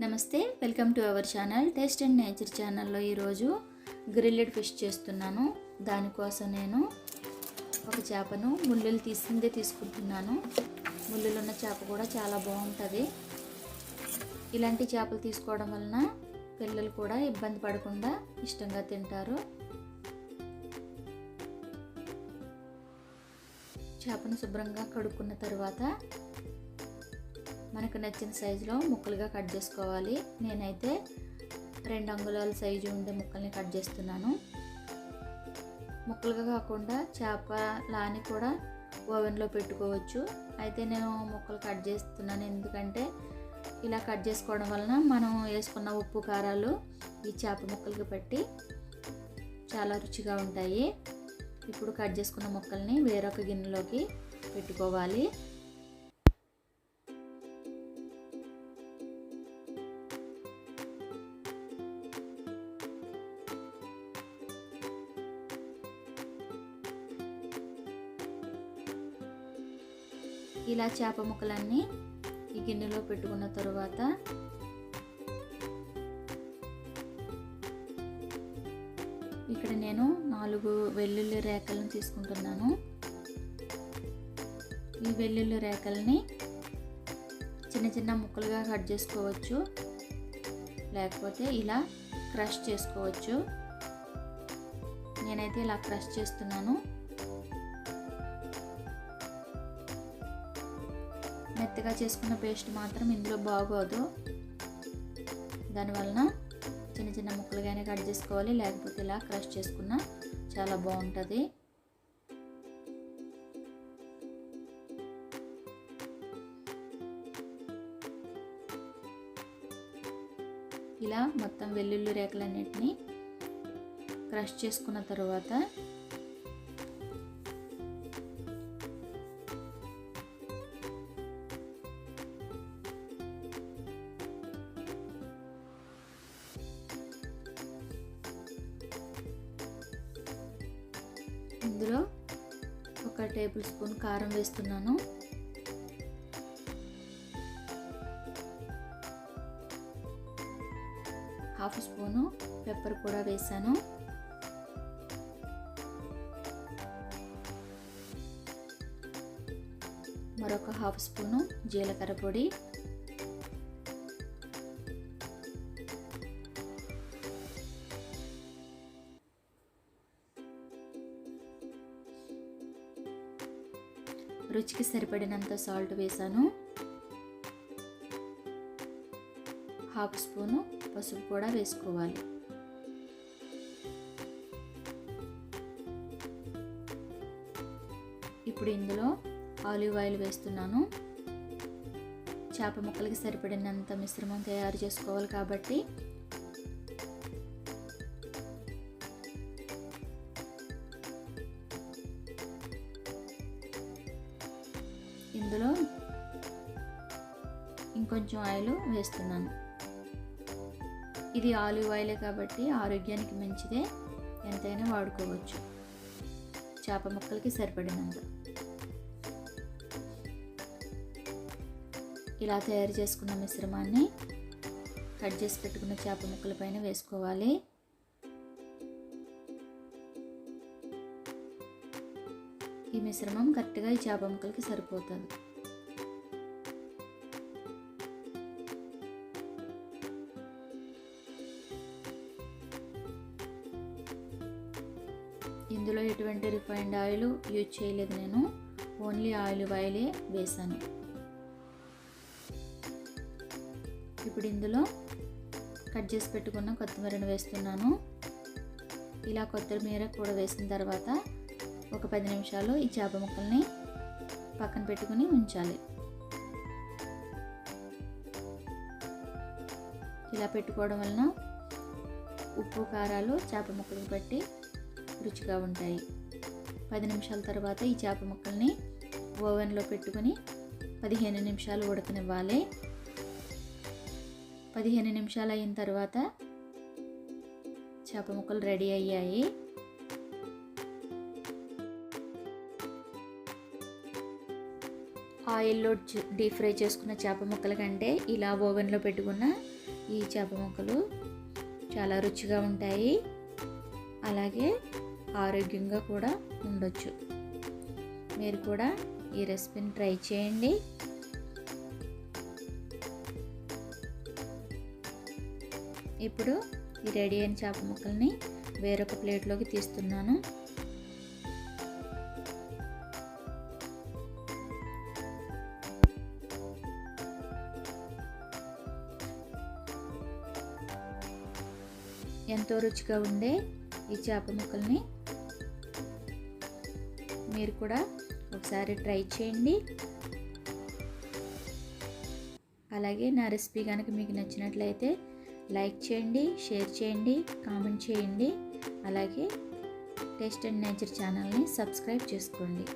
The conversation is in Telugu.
నమస్తే, welcome to our channel taste and nature ఛానల్లో ఈరోజు గ్రిల్లెడ్ ఫిష్ చేస్తున్నాను. దానికోసం నేను ఒక చేపను ముళ్ళులు తీసుకుంటున్నాను. ముళ్ళులు ఉన్న చేప కూడా చాలా బాగుంటుంది. ఇలాంటి చేపలు తీసుకోవడం వలన పిల్లలు కూడా ఇబ్బంది పడకుండా ఇష్టంగా తింటారు. చేపను శుభ్రంగా కడుక్కున్న తర్వాత మనకు నచ్చిన సైజులో ముక్కలుగా కట్ చేసుకోవాలి. నేనైతే 2 అంగుళాల సైజు ఉండే ముక్కల్ని కట్ చేస్తున్నాను. ముక్కలుగా కాకుండా చేప లాని కూడా ఓవెన్లో పెట్టుకోవచ్చు. అయితే నేను ముక్కలు కట్ చేస్తున్నాను, ఎందుకంటే ఇలా కట్ చేసుకోవడం వలన మనం వేసుకున్న ఉప్పు కారాలు ఈ చేప ముక్కలకి పట్టి చాలా రుచిగా ఉంటాయి. ఇప్పుడు కట్ చేసుకున్న ముక్కల్ని వేరొక గిన్నెలోకి పెట్టుకోవాలి. ఇలా చేప ముక్కలన్నీ ఈ గిన్నెలో పెట్టుకున్న తర్వాత ఇక్కడ నేను 4 వెల్లుల్లి రేకలను తీసుకుంటున్నాను. ఈ వెల్లుల్లి రేకల్ని చిన్న చిన్న ముక్కలుగా కట్ చేసుకోవచ్చు, లేకపోతే ఇలా క్రష్ చేసుకోవచ్చు. నేనైతే ఇలా క్రష్ చేస్తున్నాను. మెత్తగా చేసుకున్న పేస్ట్ మాత్రం ఇందులో బాగోదు. దానివలన చిన్న చిన్న ముక్కలుగానే కట్ చేసుకోవాలి, లేకపోతే ఇలా క్రష్ చేసుకున్నా చాలా బాగుంటుంది. ఇలా మొత్తం వెల్లుల్లి రేకలన్నిటిని క్రష్ చేసుకున్న తర్వాత ఇందులో 1 టేబుల్ స్పూన్ కారం వేస్తున్నాను. హాఫ్ స్పూను పెప్పర్ కూడా వేసాను. మరొక హాఫ్ స్పూను జీలకర్ర పొడి, రుచికి సరిపడినంత సాల్ట్ వేసాను. హాఫ్ స్పూను పసుపు కూడా వేసుకోవాలి. ఇప్పుడు ఇందులో ఆలివ్ ఆయిల్ వేస్తున్నాను. చేప ముక్కలకి సరిపడినంత మిశ్రమం తయారు చేసుకోవాలి కాబట్టి ఇందులో ఇంకొంచెం ఆయిల్ వేస్తున్నాను. ఇది ఆలివ్ ఆయిలే కాబట్టి ఆరోగ్యానికి మంచిదే, ఎంతైనా వాడుకోవచ్చు. చేప ముక్కలకి సరిపడినంత ఇలా తయారు చేసుకున్న మిశ్రమాన్ని కట్ చేసి పెట్టుకున్న చేప ముక్కల పైన వేసుకోవాలి. ఈ మిశ్రమం కరెక్ట్గా ఈ చేప ముక్కలకి సరిపోతుంది. ఇందులో ఎటువంటి రిఫైన్డ్ ఆయిల్ యూజ్ చేయలేదు, నేను ఓన్లీ ఆలివ్ ఆయిలే వేసాను. ఇప్పుడు ఇందులో కట్ చేసి పెట్టుకున్న కొత్తిమీరను వేస్తున్నాను. ఇలా కొత్తిమీర కూడా వేసిన తర్వాత ఒక 10 నిమిషాలు ఈ చేప ముక్కల్ని పక్కన పెట్టుకుని ఉంచాలి. ఇలా పెట్టుకోవడం వలన ఉప్పు కారాలు చేప ముక్కలకు పట్టి రుచిగా ఉంటాయి. 10 నిమిషాల తర్వాత ఈ చేప ముక్కల్ని ఓవెన్లో పెట్టుకుని 15 నిమిషాలు ఉడకనివ్వాలి. 15 నిమిషాలు అయిన తర్వాత చేప ముక్కలు రెడీ అయ్యాయి. ఆయిల్లో డీప్ ఫ్రై చేసుకున్న చేప ముక్కల కంటే ఇలా ఓవెన్లో పెట్టుకున్న ఈ చేప ముక్కలు చాలా రుచిగా ఉంటాయి. అలాగే ఆరోగ్యంగా కూడా ఉండొచ్చు. మీరు కూడా ఈ రెసిపీని ట్రై చేయండి. ఇప్పుడు ఈ రెడీ అయిన చేప ముక్కల్ని వేరొక ప్లేట్లోకి తీస్తున్నాను. ఎంతో రుచిగా ఉండే ఈ చేప ముక్కల్ని మీరు కూడా ఒకసారి ట్రై చేయండి. అలాగే నా రెసిపీ కనుక మీకు నచ్చినట్లయితే లైక్ చేయండి, షేర్ చేయండి, కామెంట్ చేయండి. అలాగే టేస్ట్ అండ్ నేచర్ ఛానల్ని సబ్స్క్రైబ్ చేసుకోండి.